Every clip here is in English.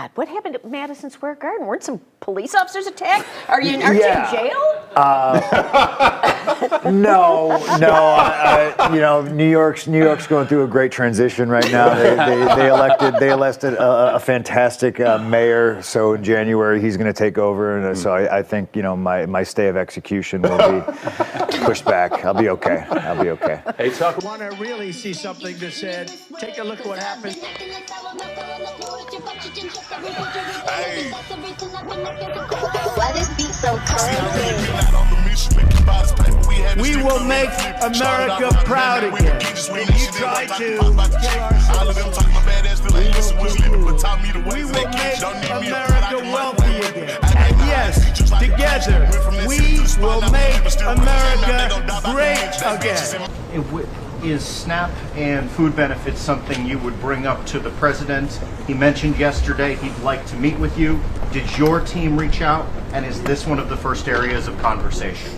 God, what happened at Madison Square Garden? Weren't some police officers attacked? Aren't you in jail? No. New York's going through a great transition right now. They elected a fantastic mayor. So in January he's going to take over, and so I think my stay of execution will be pushed back. I'll be okay. Hey, talk. Want to really see something that said, take a look at what happened. Why this beat so cold? We will make America proud again. When you try to kill we will make America wealthy again. And yes, together, we will make America great again. Is SNAP and food benefits something you would bring up to the president? He mentioned yesterday he'd like to meet with you. Did your team reach out? And is this one of the first areas of conversation?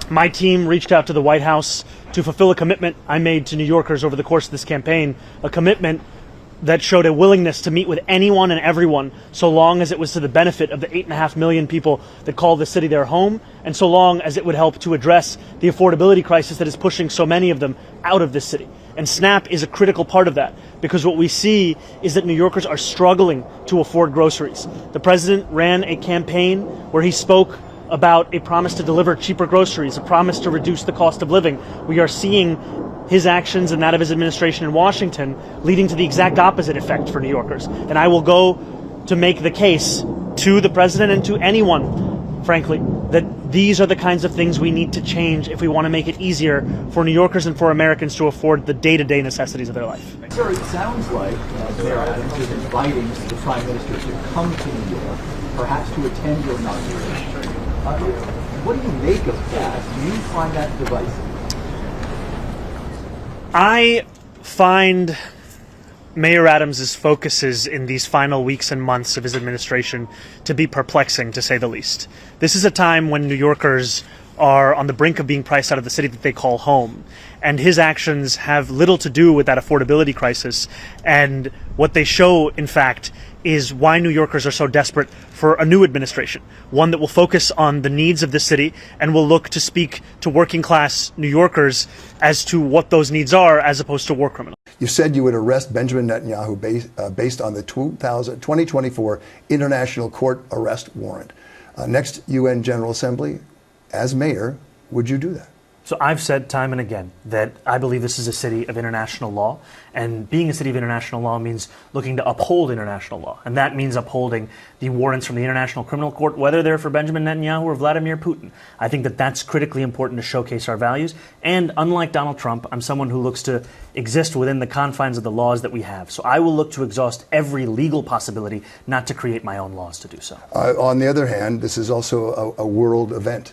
My team reached out to the White House to fulfill a commitment I made to New Yorkers over the course of this campaign, a commitment that showed a willingness to meet with anyone and everyone so long as it was to the benefit of the 8.5 million people that call the city their home, and so long as it would help to address the affordability crisis that is pushing so many of them out of this city. And SNAP is a critical part of that, because what we see is that New Yorkers are struggling to afford groceries. The president ran a campaign where he spoke about a promise to deliver cheaper groceries, a promise to reduce the cost of living. We are seeing his actions and that of his administration in Washington leading to the exact opposite effect for New Yorkers. And I will go to make the case to the president and to anyone, frankly, that these are the kinds of things we need to change if we want to make it easier for New Yorkers and for Americans to afford the day-to-day necessities of their life. Sir, it sounds like Mayor Adams is inviting the Prime Minister to come to New York, perhaps to attend your inauguration. What do you make of that? Do you find that divisive? I find Mayor Adams' focuses in these final weeks and months of his administration to be perplexing, to say the least. This is a time when New Yorkers are on the brink of being priced out of the city that they call home. And his actions have little to do with that affordability crisis. And what they show, in fact, is why New Yorkers are so desperate for a new administration, one that will focus on the needs of the city and will look to speak to working class New Yorkers as to what those needs are, as opposed to war criminals. You said you would arrest Benjamin Netanyahu based on the 2024 International Court arrest warrant. Next UN General Assembly, as mayor, would you do that? So I've said time and again that I believe this is a city of international law, and being a city of international law means looking to uphold international law, and that means upholding the warrants from the International Criminal Court, whether they're for Benjamin Netanyahu or Vladimir Putin. I think that that's critically important to showcase our values, and unlike Donald Trump, I'm someone who looks to exist within the confines of the laws that we have. So I will look to exhaust every legal possibility, not to create my own laws to do so. On the other hand, this is also a world event.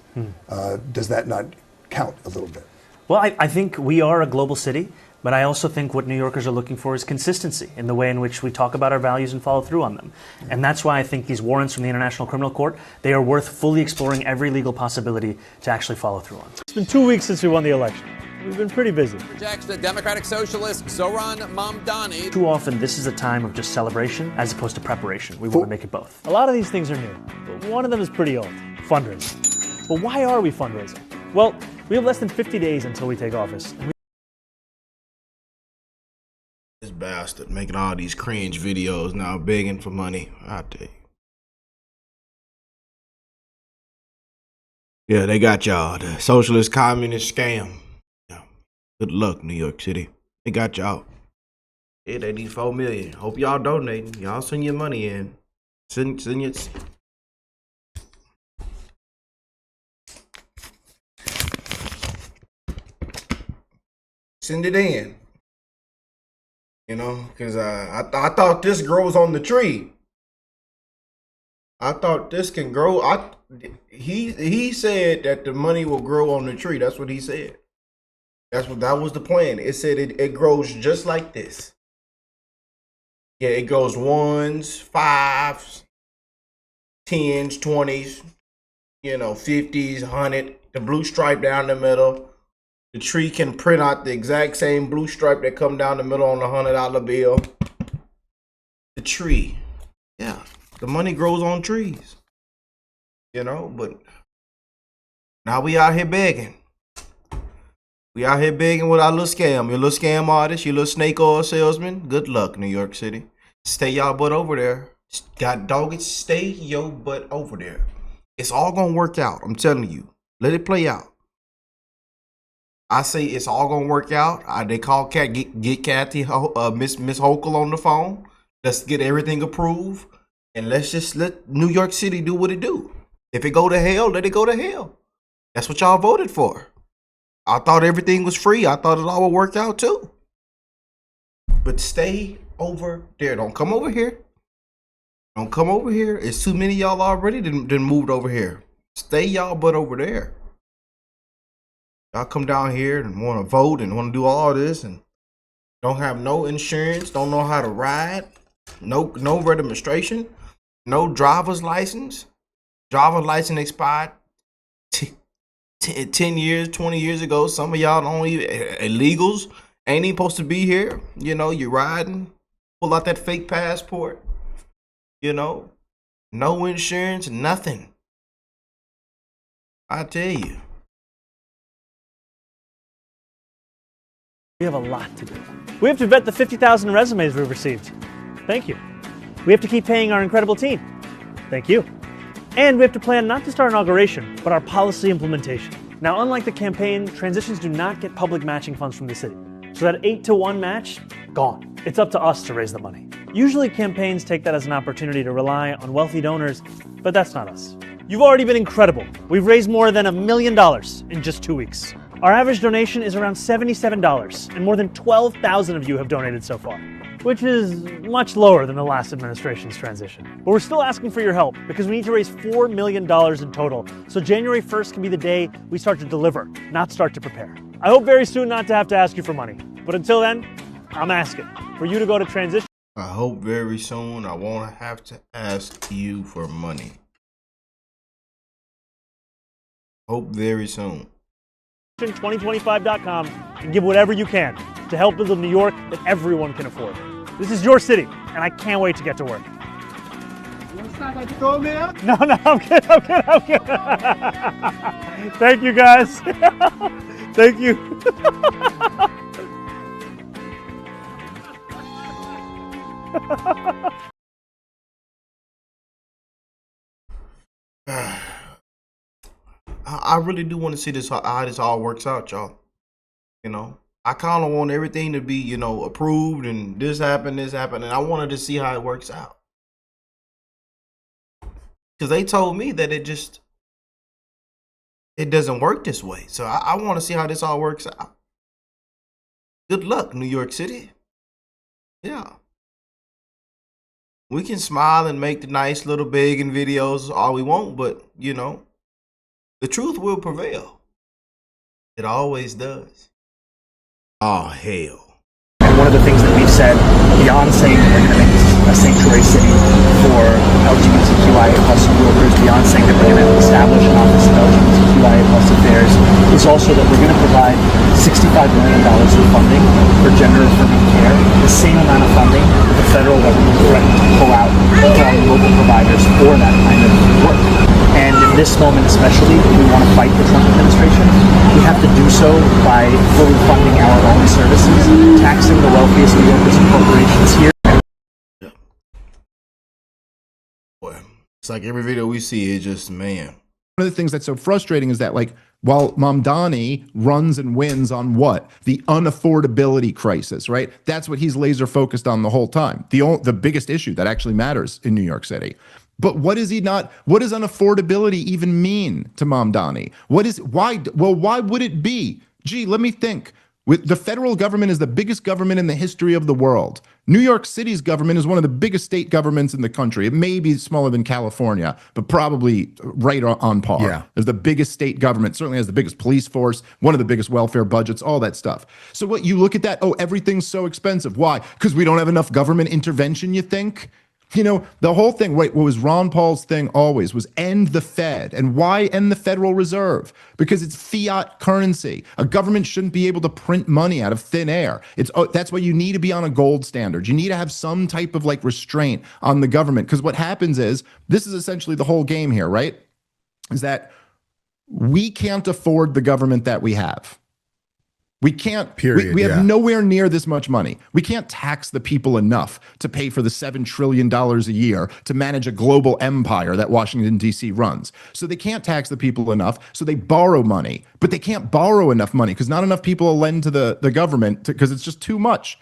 Does that not count a little bit? Well, I think we are a global city, but I also think what New Yorkers are looking for is consistency in the way in which we talk about our values and follow through on them. And that's why I think these warrants from the International Criminal Court, they are worth fully exploring every legal possibility to actually follow through on. It's been 2 weeks since we won the election. We've been pretty busy. Rejects the Democratic Socialist Zohran Mamdani. Too often, this is a time of just celebration as opposed to preparation. We want to make it both. A lot of these things are new, but one of them is pretty old: fundraising. Well, why are we fundraising? Well, we have less than 50 days until we take office. This bastard making all these cringe videos now, begging for money. I tell you. Yeah, they got y'all. The socialist communist scam. Yeah. Good luck, New York City. They got y'all. Yeah, they need 4 million. Hope y'all donating. Y'all send your money in. Send your... Send it in, you know, because I thought this grows on the tree. I thought this can grow. He said that the money will grow on the tree. That's what he said. That was the plan. It said it grows just like this. Yeah, it goes 1s, 5s, 10s, 20s, 50s, 100. The blue stripe down the middle. The tree can print out the exact same blue stripe that come down the middle on the $100 bill. The tree Yeah, the money grows on trees. You know, but now we out here begging. We out here begging with our little scam. Your little scam artist, your little snake oil salesman. Good luck, New York City. Stay y'all butt over there. God dog it, stay your butt over there. It's all gonna work out. I'm telling you. Let it play out. I say it's all gonna work out. They call get Kathy, Miss Hochul on the phone. Let's get everything approved, and let's just let New York City do what it do. If it go to hell, let it go to hell. That's what y'all voted for. I thought everything was free. I thought it all would work out too. But stay over there. Don't come over here. Don't come over here. It's too many y'all already done moved over here. Stay y'all butt over there. Y'all come down here and want to vote and want to do all this and don't have no insurance, don't know how to ride, no registration, no driver's license. Driver's license expired 10 years, 20 years ago. Some of y'all don't even, illegals, ain't even supposed to be here. You know, you're riding, pull out that fake passport. You know, no insurance, nothing. I tell you. We have a lot to do. We have to vet the 50,000 resumes we've received. Thank you. We have to keep paying our incredible team. Thank you. And we have to plan not just our inauguration, but our policy implementation. Now, unlike the campaign, transitions do not get public matching funds from the city. So that 8-to-1 match, gone. It's up to us to raise the money. Usually campaigns take that as an opportunity to rely on wealthy donors, but that's not us. You've already been incredible. We've raised more than $1 million in just 2 weeks. Our average donation is around $77, and more than 12,000 of you have donated so far, which is much lower than the last administration's transition. But we're still asking for your help because we need to raise $4 million in total, so January 1st can be the day we start to deliver, not start to prepare. I hope very soon not to have to ask you for money, but until then, I'm asking for you to go to transition. I hope very soon I won't have to ask you for money. Hope very soon. 2025.com and give whatever you can to help build a New York that everyone can afford. This is your city, and I can't wait to get to work. No, I'm kidding. Thank you, guys. Thank you. I really do want to see this how this all works out, y'all. You know, I kind of want everything to be, you know, approved and this happened, and I wanted to see how it works out. Because they told me that it doesn't work this way. So I want to see how this all works out. Good luck, New York City. Yeah. We can smile and make the nice little begging videos all we want, but, you know, the truth will prevail. It always does. Oh, hell. And one of the things that we've said, beyond saying that we're going to make this a sanctuary city for LGBTQIA plus workers, beyond saying that we're going to establish an office of LGBTQIA plus affairs, is also that we're going to provide $65 million in funding for gender-affirming care, the same amount of funding that the federal government threatened to pull out from local providers for that kind of work. And in this moment especially, if we want to fight the Trump administration, we have to do so by fully funding our own services, taxing the wealthiest New Yorkers and corporations here. Yeah. Boy, it's like every video we see is just, man. One of the things that's so frustrating is that, like, while Mamdani runs and wins on what? The unaffordability crisis, right? That's what he's laser focused on the whole time. The biggest issue that actually matters in New York City. But what does unaffordability even mean to Mamdani? Why would it be? Gee, let me think. The federal government is the biggest government in the history of the world. New York City's government is one of the biggest state governments in the country. It may be smaller than California, but probably right on par. Yeah. As the biggest state government, certainly has the biggest police force, one of the biggest welfare budgets, all that stuff. So what you look at that, oh, everything's so expensive. Why? Because we don't have enough government intervention, you think? You know, the whole thing, wait, what was Ron Paul's thing always was end the Fed. And why end the Federal Reserve? Because it's fiat currency. A government shouldn't be able to print money out of thin air. That's why you need to be on a gold standard. You need to have some type of like restraint on the government. Because what happens is, this is essentially the whole game here, right? Is that we can't afford the government that we have. We can't, Period, we have nowhere near this much money. We can't tax the people enough to pay for the $7 trillion a year to manage a global empire that Washington, D.C. runs. So they can't tax the people enough, so they borrow money. But they can't borrow enough money because not enough people will lend to the government because it's just too much.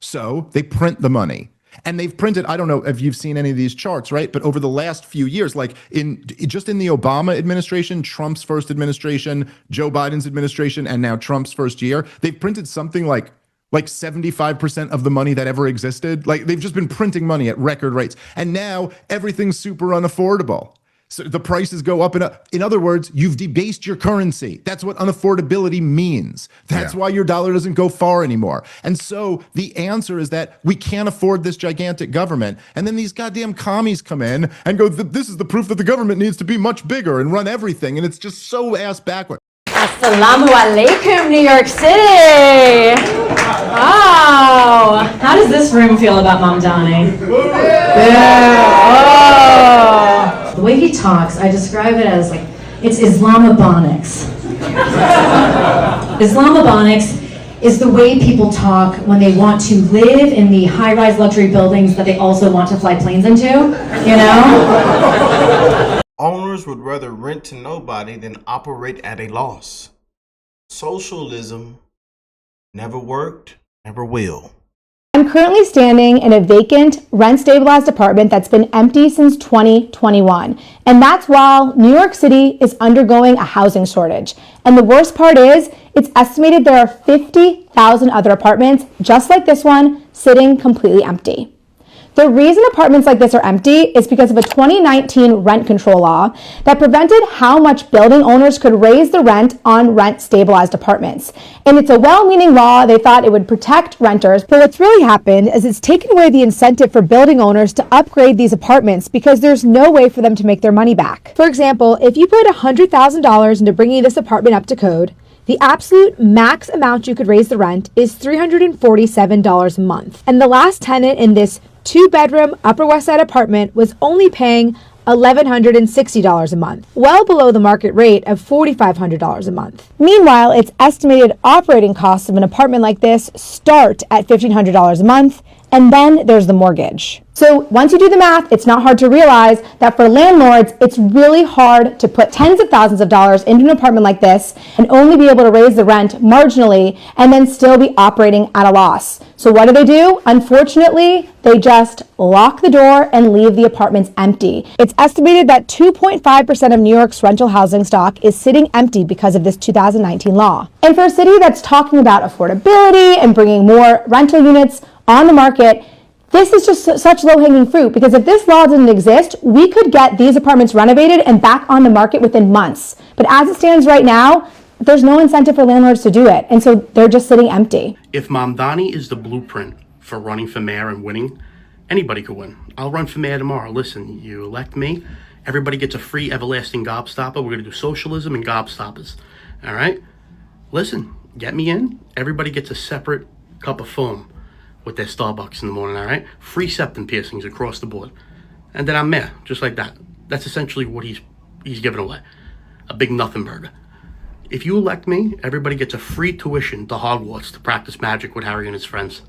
So they print the money. And they've printed, I don't know if you've seen any of these charts, right? But over the last few years, like just in the Obama administration, Trump's first administration, Joe Biden's administration, and now Trump's first year, they've printed something like 75% of the money that ever existed. Like they've just been printing money at record rates. And now everything's super unaffordable. So the prices go up and up. In other words, you've debased your currency. That's what unaffordability means. That's why your dollar doesn't go far anymore. And so the answer is that we can't afford this gigantic government. And then these goddamn commies come in and go, this is the proof that the government needs to be much bigger and run everything. And it's just so ass backward. Assalamu alaikum, New York City. Wow. How does this room feel about Mamdani? Yeah. Oh. The way he talks, I describe it as like, it's Islamabonics. Islamabonics is the way people talk when they want to live in the high-rise luxury buildings that they also want to fly planes into, you know? Owners would rather rent to nobody than operate at a loss. Socialism never worked, never will. I'm currently standing in a vacant, rent-stabilized apartment that's been empty since 2021. And that's while New York City is undergoing a housing shortage. And the worst part is, it's estimated there are 50,000 other apartments just like this one sitting completely empty. The reason apartments like this are empty is because of a 2019 rent control law that prevented how much building owners could raise the rent on rent-stabilized apartments. And it's a well-meaning law. They thought it would protect renters, but what's really happened is it's taken away the incentive for building owners to upgrade these apartments because there's no way for them to make their money back. For example, if you put $100,000 into bringing this apartment up to code, the absolute max amount you could raise the rent is $347 a month. And the last tenant in this 2-bedroom Upper West Side apartment was only paying $1,160 a month, well below the market rate of $4,500 a month. Meanwhile, its estimated operating costs of an apartment like this start at $1,500 a month, and then there's the mortgage. So once you do the math, it's not hard to realize that for landlords, it's really hard to put tens of thousands of dollars into an apartment like this and only be able to raise the rent marginally and then still be operating at a loss. So what do? Unfortunately, they just lock the door and leave the apartments empty. It's estimated that 2.5% of New York's rental housing stock is sitting empty because of this 2019 law. And for a city that's talking about affordability and bringing more rental units on the market, this is just such low-hanging fruit, because if this law didn't exist, we could get these apartments renovated and back on the market within months. But as it stands right now, there's no incentive for landlords to do it, and so they're just sitting empty. If Mamdani is the blueprint for running for mayor and winning, anybody could win. I'll run for mayor tomorrow. Listen, you elect me, everybody gets a free everlasting gobstopper. We're going to do socialism and gobstoppers, all right? Listen, get me in, everybody gets a separate cup of foam with their Starbucks in the morning, all right? Free septum piercings across the board. And then I'm mayor, just like that. That's essentially what he's giving away. A big nothing burger. If you elect me, everybody gets a free tuition to Hogwarts to practice magic with Harry and his friends.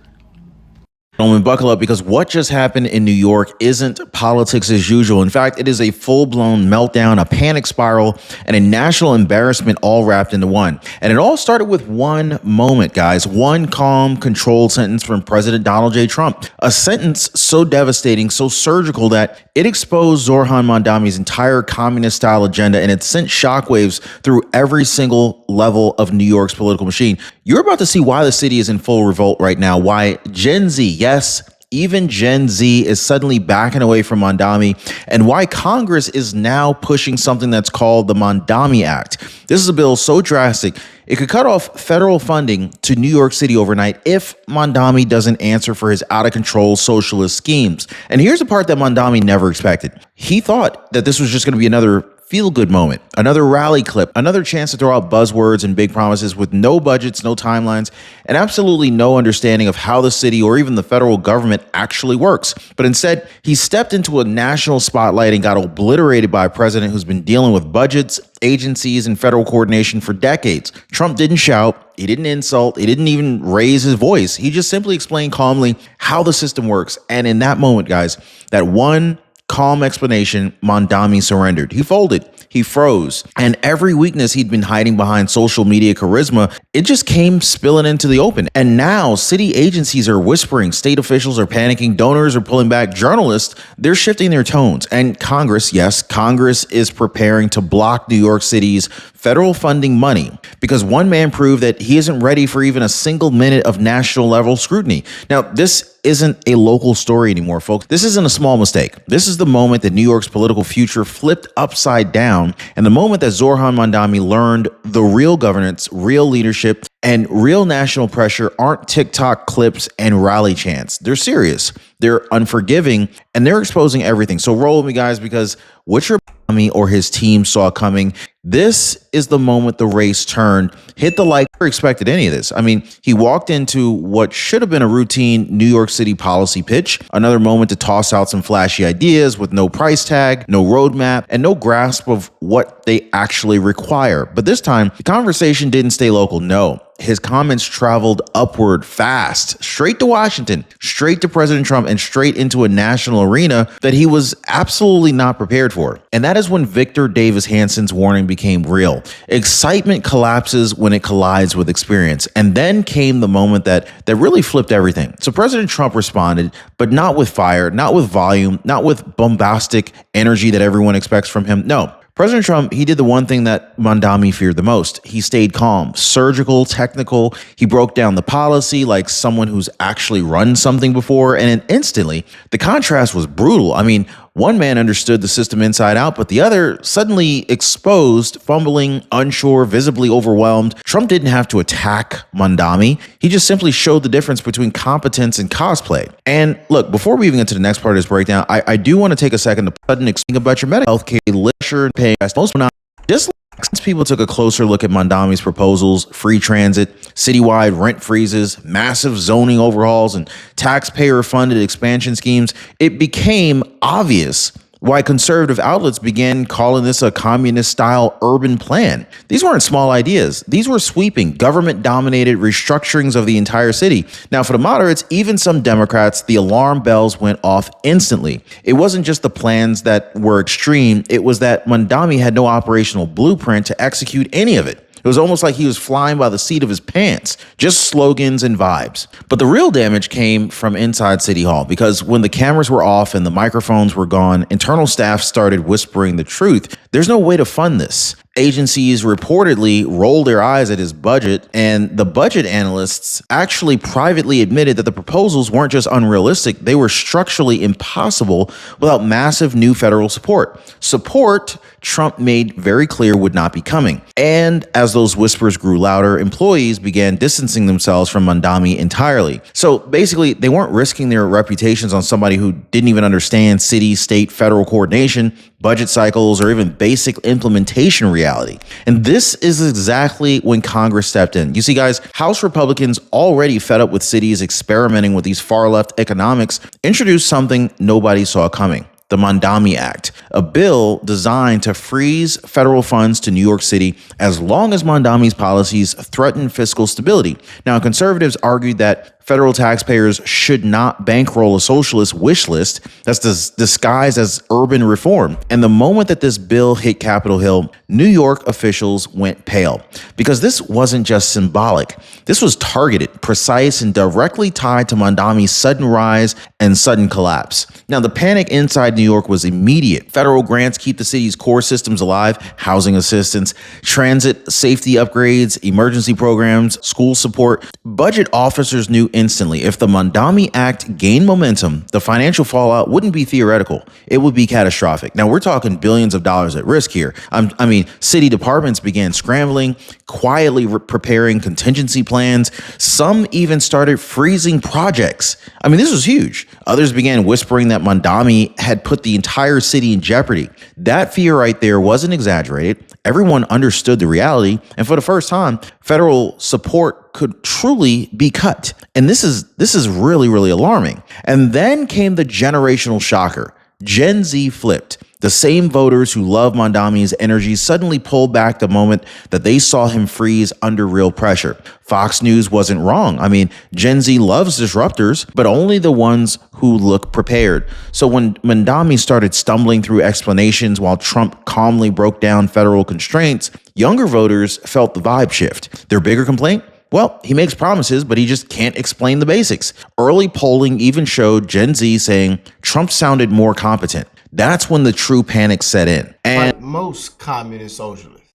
Gentlemen, buckle up, because what just happened in New York isn't politics as usual. In fact, it is a full-blown meltdown, a panic spiral, and a national embarrassment all wrapped into one. And it all started with one moment, guys. One calm, controlled sentence from President Donald J. Trump. A sentence so devastating, so surgical that it exposed Zohran Mamdani's entire communist-style agenda, and it sent shockwaves through every single level of New York's political machine. You're about to see why the city is in full revolt right now, why Gen Z, yes, even Gen Z is suddenly backing away from Mamdani, and why Congress is now pushing something that's called the Mamdani Act. This is a bill so drastic, it could cut off federal funding to New York City overnight if Mamdani doesn't answer for his out-of-control socialist schemes. And here's the part that Mamdani never expected. He thought that this was just going to be another feel-good moment, another rally clip, another chance to throw out buzzwords and big promises with no budgets, no timelines, and absolutely no understanding of how the city or even the federal government actually works. But instead, he stepped into a national spotlight and got obliterated by a president who's been dealing with budgets, agencies, and federal coordination for decades. Trump didn't shout, he didn't insult, he didn't even raise his voice. He just simply explained calmly how the system works. And in that moment, guys, that one calm explanation, Mamdani surrendered. He folded. He froze. And every weakness he'd been hiding behind social media charisma, it just came spilling into the open. And now city agencies are whispering, state officials are panicking, donors are pulling back, journalists, they're shifting their tones. And Congress, yes, Congress is preparing to block New York City's federal funding money because one man proved that he isn't ready for even a single minute of national level scrutiny. Now, this isn't a local story anymore, folks. This isn't a small mistake. This is the moment that New York's political future flipped upside down, and the moment that Zohran Mamdani learned the real governance, real leadership, and real national pressure aren't TikTok clips and rally chants. They're serious, they're unforgiving, and they're exposing everything. So roll with me, guys, because what your Mamdani or his team saw coming, this is the moment the race turned. Hit the like. Never expected any of this. I mean, he walked into what should have been a routine New York City policy pitch, another moment to toss out some flashy ideas with no price tag, no roadmap, and no grasp of what they actually require. But this time, the conversation didn't stay local. No. His comments traveled upward fast, straight to Washington, straight to President Trump, and straight into a national arena that he was absolutely not prepared for. And that is when Victor Davis Hanson's warning became real. Excitement collapses when it collides with experience. And then came the moment that really flipped everything. So President Trump responded, but not with fire, not with volume, not with bombastic energy that everyone expects from him. No. President Trump, he did the one thing that Mamdani feared the most. He stayed calm, surgical, technical. He broke down the policy like someone who's actually run something before. And instantly, the contrast was brutal. I mean, one man understood the system inside out, but the other suddenly exposed, fumbling, unsure, visibly overwhelmed. Trump didn't have to attack Mamdani. He just simply showed the difference between competence and cosplay. And look, before we even get to the next part of this breakdown, I do want to take a second to suddenly explain about your medical health care, literature, and pay. Most not just since people took a closer look at Mamdani's proposals, free transit, citywide rent freezes, massive zoning overhauls, and taxpayer-funded expansion schemes, it became obvious why conservative outlets began calling this a communist-style urban plan. These weren't small ideas. These were sweeping, government-dominated restructurings of the entire city. Now, for the moderates, even some Democrats, the alarm bells went off instantly. It wasn't just the plans that were extreme. It was that Mamdani had no operational blueprint to execute any of it. It was almost like he was flying by the seat of his pants, just slogans and vibes. But the real damage came from inside City Hall, because when the cameras were off and the microphones were gone, internal staff started whispering the truth. There's no way to fund this. Agencies reportedly rolled their eyes at his budget, and the budget analysts actually privately admitted that the proposals weren't just unrealistic, they were structurally impossible without massive new federal support. Support Trump made very clear would not be coming. And as those whispers grew louder, employees began distancing themselves from Mamdani entirely. So basically, they weren't risking their reputations on somebody who didn't even understand city, state, federal coordination, budget cycles, or even basic implementation reality. And this is exactly when Congress stepped in. You see, guys, House Republicans, already fed up with cities experimenting with these far-left economics, introduced something nobody saw coming: the Mamdani Act, a bill designed to freeze federal funds to New York City as long as Mamdani's policies threaten fiscal stability. Now, conservatives argued that federal taxpayers should not bankroll a socialist wish list that's disguised as urban reform. And the moment that this bill hit Capitol Hill, New York officials went pale, because this wasn't just symbolic. This was targeted, precise, and directly tied to Mamdani's sudden rise and sudden collapse. Now, the panic inside New York was immediate. Federal grants keep the city's core systems alive: housing assistance, transit safety upgrades, emergency programs, school support. Budget officers knew instantly. If the Mamdani Act gained momentum, the financial fallout wouldn't be theoretical. It would be catastrophic. Now, we're talking billions of dollars at risk here. I mean, city departments began scrambling, quietly preparing contingency plans. Some even started freezing projects. I mean, this was huge. Others began whispering that Mamdani had put the entire city in jeopardy. That fear right there wasn't exaggerated. Everyone understood the reality, and for the first time, federal support could truly be cut. And this is really, really alarming. And then came the generational shocker. Gen Z flipped. The same voters who love Mamdani's energy suddenly pulled back the moment that they saw him freeze under real pressure. Fox News wasn't wrong. I mean, Gen Z loves disruptors, but only the ones who look prepared. So when Mamdani started stumbling through explanations while Trump calmly broke down federal constraints, younger voters felt the vibe shift. Their bigger complaint? Well, he makes promises, but he just can't explain the basics. Early polling even showed Gen Z saying Trump sounded more competent. That's when the true panic set in. Like most communist socialists.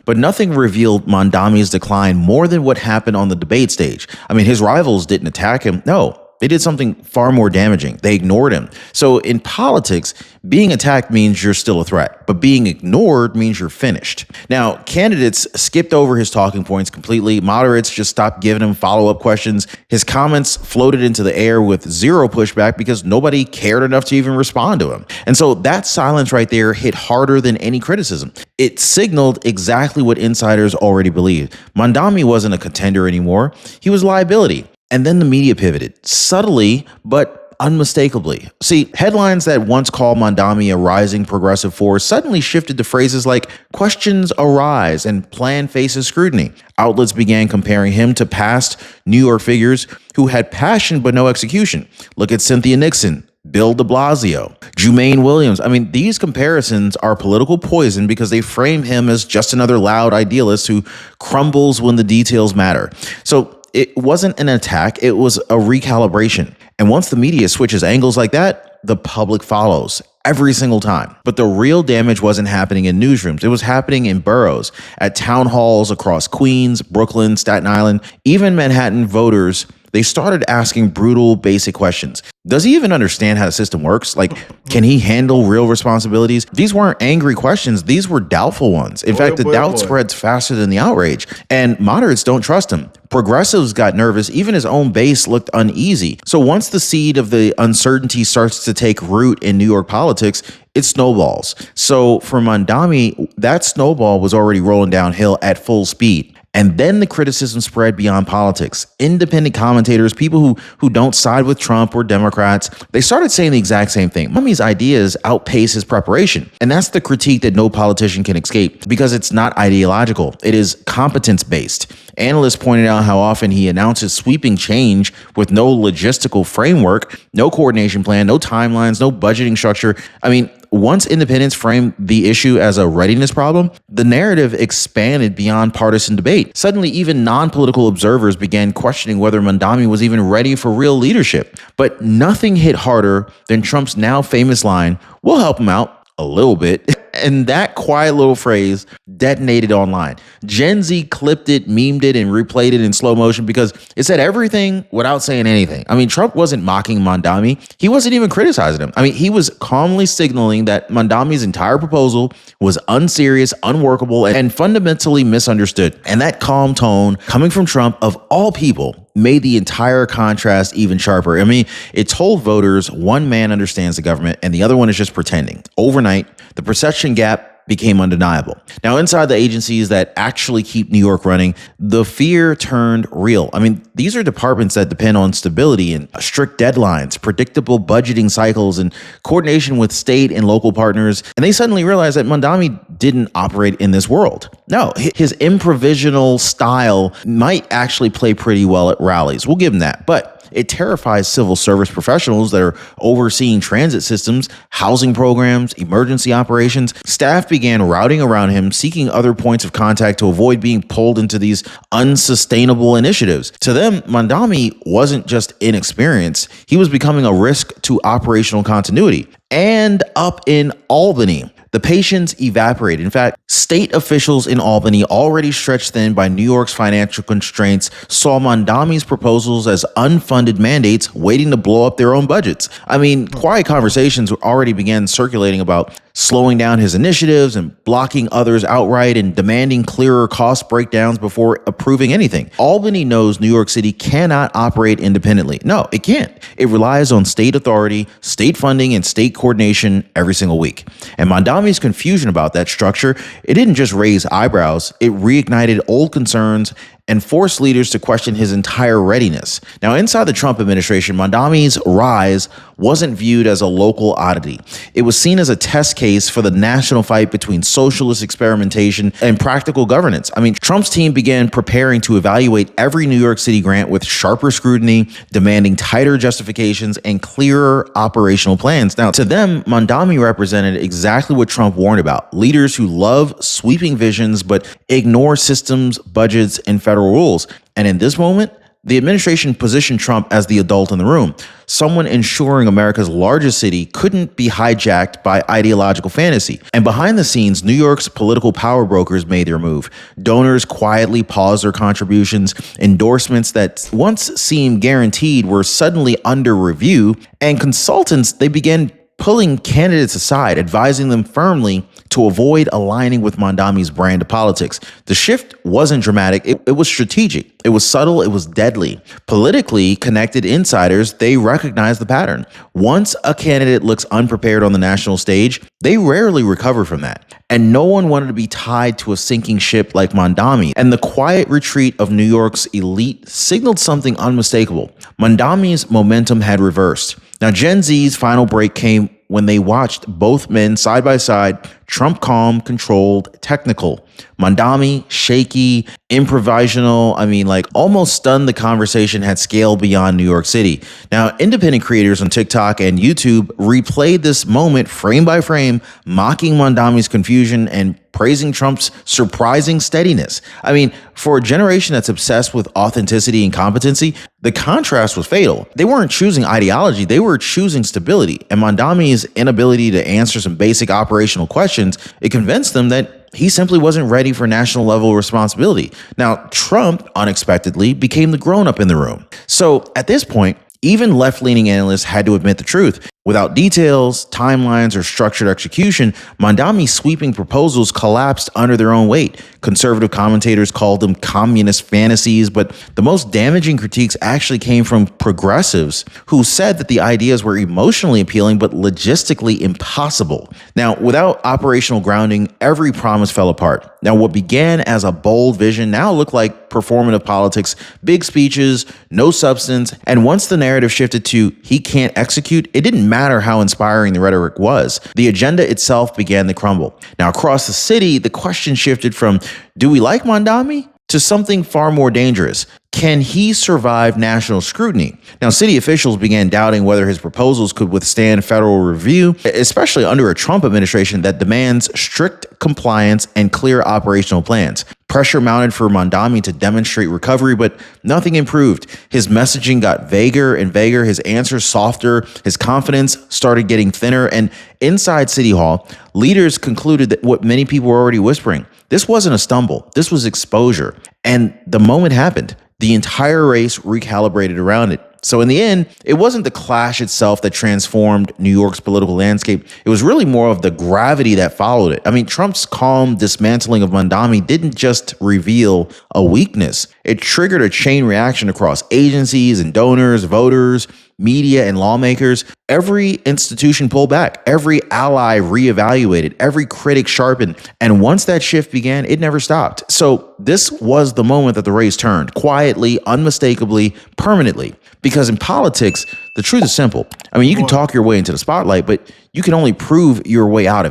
But nothing revealed Mamdani's decline more than what happened on the debate stage. I mean, his rivals didn't attack him. No, they did something far more damaging. They ignored him. So in politics, being attacked means you're still a threat, but being ignored means you're finished. Now, candidates skipped over his talking points completely. Moderates just stopped giving him follow-up questions. His comments floated into the air with zero pushback because nobody cared enough to even respond to him. And so that silence right there hit harder than any criticism. It signaled exactly what insiders already believed. Mamdani wasn't a contender anymore. He was a liability. And then the media pivoted, subtly, but unmistakably. See, headlines that once called Mamdani a rising progressive force suddenly shifted to phrases like questions arise and plan faces scrutiny. Outlets began comparing him to past New York figures who had passion but no execution. Look at Cynthia Nixon, Bill de Blasio, Jumaine Williams. I mean, these comparisons are political poison because they frame him as just another loud idealist who crumbles when the details matter. So it wasn't an attack, it was a recalibration. And once the media switches angles like that, the public follows every single time. But the real damage wasn't happening in newsrooms. It was happening in boroughs, at town halls across Queens, Brooklyn, Staten Island, even Manhattan. Voters, they started asking brutal, basic questions. Does he even understand how the system works? Like, can he handle real responsibilities? These weren't angry questions. These were doubtful ones. In fact, the doubt spreads faster than the outrage. And moderates don't trust him. Progressives got nervous. Even his own base looked uneasy. So once the seed of the uncertainty starts to take root in New York politics, it snowballs. So for Mamdani, that snowball was already rolling downhill at full speed. And then the criticism spread beyond politics. Independent commentators, people who don't side with Trump or Democrats, they started saying the exact same thing. Mamdani's ideas outpace his preparation. And that's the critique that no politician can escape because it's not ideological. It is competence-based. Analysts pointed out how often he announces sweeping change with no logistical framework, no coordination plan, no timelines, no budgeting structure. I mean, once independents framed the issue as a readiness problem, the narrative expanded beyond partisan debate. Suddenly, even non-political observers began questioning whether Mamdani was even ready for real leadership. But nothing hit harder than Trump's now famous line, "We'll help him out a little bit." And that quiet little phrase detonated online. Gen Z clipped it, memed it, and replayed it in slow motion because it said everything without saying anything. I mean, Trump wasn't mocking Mamdani. He wasn't even criticizing him. I mean, he was calmly signaling that Mamdani's entire proposal was unserious, unworkable, and fundamentally misunderstood. And that calm tone coming from Trump, of all people, made the entire contrast even sharper. I mean, it told voters one man understands the government and the other one is just pretending. Overnight, the perception gap became undeniable. Now, inside the agencies that actually keep New York running, the fear turned real. I mean, these are departments that depend on stability and strict deadlines, predictable budgeting cycles, and coordination with state and local partners. And they suddenly realized that Mamdani didn't operate in this world. No, his improvisational style might actually play pretty well at rallies. We'll give him that. But it terrifies civil service professionals that are overseeing transit systems, housing programs, emergency operations. Staff began routing around him, seeking other points of contact to avoid being pulled into these unsustainable initiatives. To them, Mamdani wasn't just inexperienced. He was becoming a risk to operational continuity. And up in Albany, The patience evaporated. In fact, state officials in Albany, already stretched thin by New York's financial constraints, saw Mamdani's proposals as unfunded mandates waiting to blow up their own budgets. I mean, quiet conversations already began circulating about slowing down his initiatives and blocking others outright and demanding clearer cost breakdowns before approving anything. Albany knows New York City cannot operate independently. No, it can't. It relies on state authority, state funding, and state coordination every single week. And Mamdani's confusion about that structure, it didn't just raise eyebrows, it reignited old concerns and forced leaders to question his entire readiness. Now, inside the Trump administration, Mamdani's rise wasn't viewed as a local oddity. It was seen as a test case for the national fight between socialist experimentation and practical governance. I mean, Trump's team began preparing to evaluate every New York City grant with sharper scrutiny, demanding tighter justifications and clearer operational plans. Now, to them, Mamdani represented exactly what Trump warned about: leaders who love sweeping visions but ignore systems, budgets, and federal rules. And in this moment, the administration positioned Trump as the adult in the room, someone ensuring America's largest city couldn't be hijacked by ideological fantasy. And behind the scenes, New York's political power brokers made their move. Donors quietly paused their contributions. Endorsements that once seemed guaranteed were suddenly under review. And consultants, they began pulling candidates aside, advising them firmly to avoid aligning with Mamdani's brand of politics. The shift wasn't dramatic, it was strategic. It was subtle, it was deadly. Politically connected insiders, they recognized the pattern. Once a candidate looks unprepared on the national stage, they rarely recover from that. And no one wanted to be tied to a sinking ship like Mamdani. And the quiet retreat of New York's elite signaled something unmistakable. Mamdani's momentum had reversed. Now, Gen Z's final break came when they watched both men side by side, Trump calm, controlled, technical. Mamdani shaky, improvisational. I mean, like almost stunned the conversation had scaled beyond New York City. Now, independent creators on TikTok and YouTube replayed this moment frame by frame, mocking Mamdani's confusion and praising Trump's surprising steadiness. I mean, for a generation that's obsessed with authenticity and competency, the contrast was fatal. They weren't choosing ideology, they were choosing stability. And Mamdani's inability to answer some basic operational questions, it convinced them that he simply wasn't ready for national level responsibility. Now, Trump unexpectedly became the grown-up in the room. So at this point, even left-leaning analysts had to admit the truth. Without details, timelines, or structured execution, Mamdani's sweeping proposals collapsed under their own weight. Conservative commentators called them communist fantasies, but the most damaging critiques actually came from progressives who said that the ideas were emotionally appealing but logistically impossible. Now, without operational grounding, every promise fell apart. Now, what began as a bold vision now looked like performative politics, big speeches, no substance, and once the narrative shifted to he can't execute, it didn't matter how inspiring the rhetoric was. The agenda itself began to crumble. Now, across the city, the question shifted from, do we like Mamdani? To something far more dangerous. Can he survive national scrutiny? Now, city officials began doubting whether his proposals could withstand federal review, especially under a Trump administration that demands strict compliance and clear operational plans. Pressure mounted for Mamdani to demonstrate recovery, but nothing improved. His messaging got vaguer and vaguer, his answers softer, his confidence started getting thinner, and inside City Hall, leaders concluded that what many people were already whispering, this wasn't a stumble, this was exposure. And the moment happened. The entire race recalibrated around it. So in the end, it wasn't the clash itself that transformed New York's political landscape. It was really more of the gravity that followed it. I mean, Trump's calm dismantling of Mamdani didn't just reveal a weakness. It triggered a chain reaction across agencies and donors, voters, media, and lawmakers. Every institution pulled back. Every ally reevaluated. Every critic sharpened. And once that shift began, it never stopped. So this was the moment that the race turned, quietly, unmistakably, permanently. Because in politics, the truth is simple. I mean, you can talk your way into the spotlight, but you can only prove your way out of it.